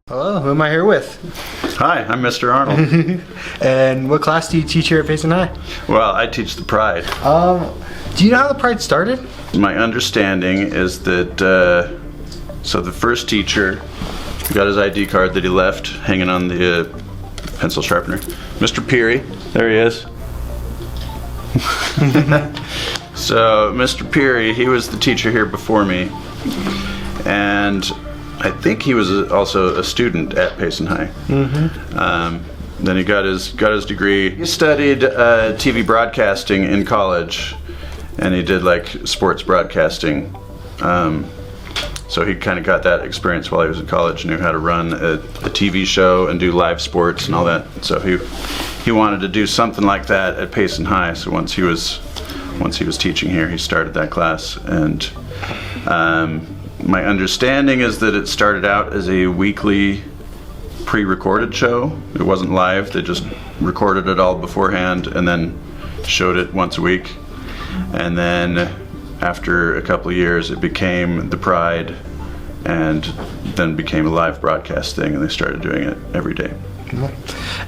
Hello, who am I here with? Hi, I'm Mr. Arnold. And what class do you teach here at Payson High? Well, I teach the Pride. Do you know how the Pride started? My understanding is that, so the first teacher got his ID card that he left hanging on the pencil sharpener. Mr. Peary, there he is. So, Mr. Peary, he was the teacher here before me. And I think he was also a student at Payson High. Then he got his degree. He studied TV broadcasting in college, and he did like sports broadcasting. So he kind of got that experience while he was in college, knew how to run a TV show and do live sports and all that. So he wanted to do something like that at Payson High. So once he was teaching here, he started that class. And my understanding is that it started out as a weekly pre-recorded show. It wasn't live, they just recorded it all beforehand and then showed it once a week. And then after a couple of years it became the Pride and then became a live broadcast thing, and they started doing it every day.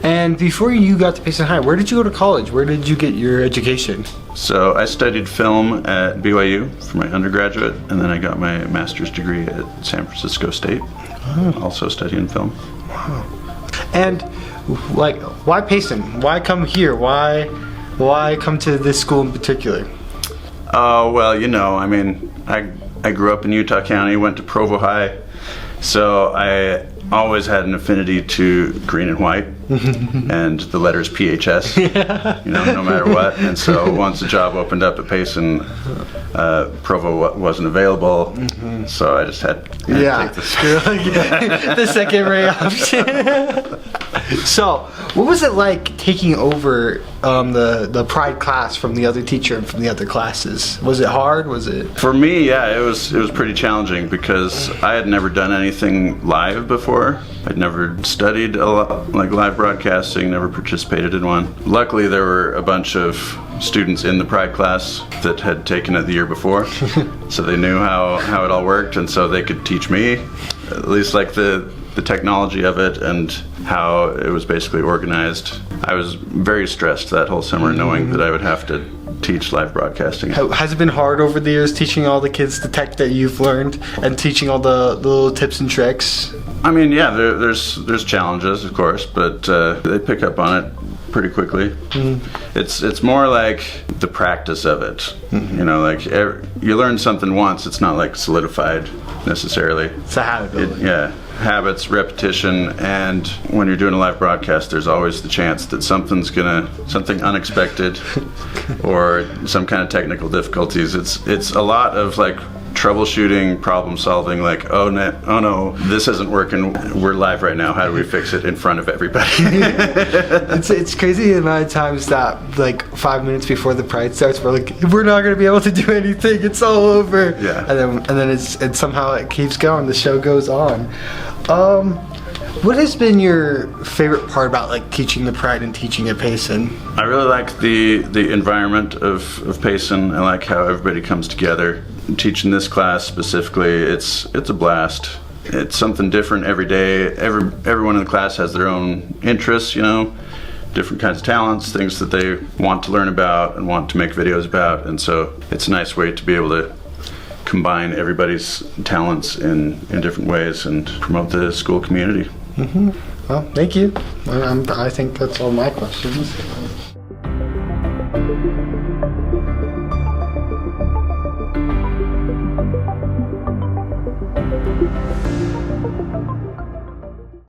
And before you got to Payson High, where did you go to college? Where did you get your education? So I studied film at BYU for my undergraduate, and then I got my master's degree at San Francisco State, also studying film. Wow. And like, why Payson? Why come here? Why come to this school in particular? Oh, well, you know, I mean, I grew up in Utah County, went to Provo High, so I always had an affinity to green and white and the letters PHS, you know, no matter what. And so once the job opened up at Payson, Provo wasn't available, so I just had to take this. The second ray option. So, what was it like taking over the Pride class from the other teacher and from the other classes? Was it hard? Was it? For me, yeah, it was pretty challenging because I had never done anything live before. I'd never studied a lot, like live broadcasting, never participated in one. Luckily, there were a bunch of students in the Pride class that had taken it the year before, so they knew how it all worked, and so they could teach me, at least like the technology of it and how it was basically organized. I was very stressed that whole summer knowing that I would have to teach live broadcasting. Has it been hard over the years teaching all the kids the tech that you've learned and teaching all the little tips and tricks? I mean, yeah, there's challenges, of course, but they pick up on it pretty quickly. It's more like the practice of it. You know, like you learn something once, it's not like solidified necessarily. It's a habit. Yeah, habits, repetition, and when you're doing a live broadcast, there's always the chance that something unexpected or some kind of technical difficulties. It's a lot of like troubleshooting, problem solving, like, oh no, this isn't working, we're live right now, how do we fix it in front of everybody? It's crazy the amount of times that like 5 minutes before the Pride starts we're like, we're not going to be able to do anything, it's all over. Yeah. And then it's somehow it keeps going, the show goes on. What has been your favorite part about like teaching the Pride and teaching at Payson? I really like the environment of Payson. I like how everybody comes together. Teaching this class specifically, it's a blast. It's something different every day. Everyone in the class has their own interests, you know, different kinds of talents, things that they want to learn about and want to make videos about, and so it's a nice way to be able to combine everybody's talents in different ways and promote the school community. Well, thank you. I think that's all my questions.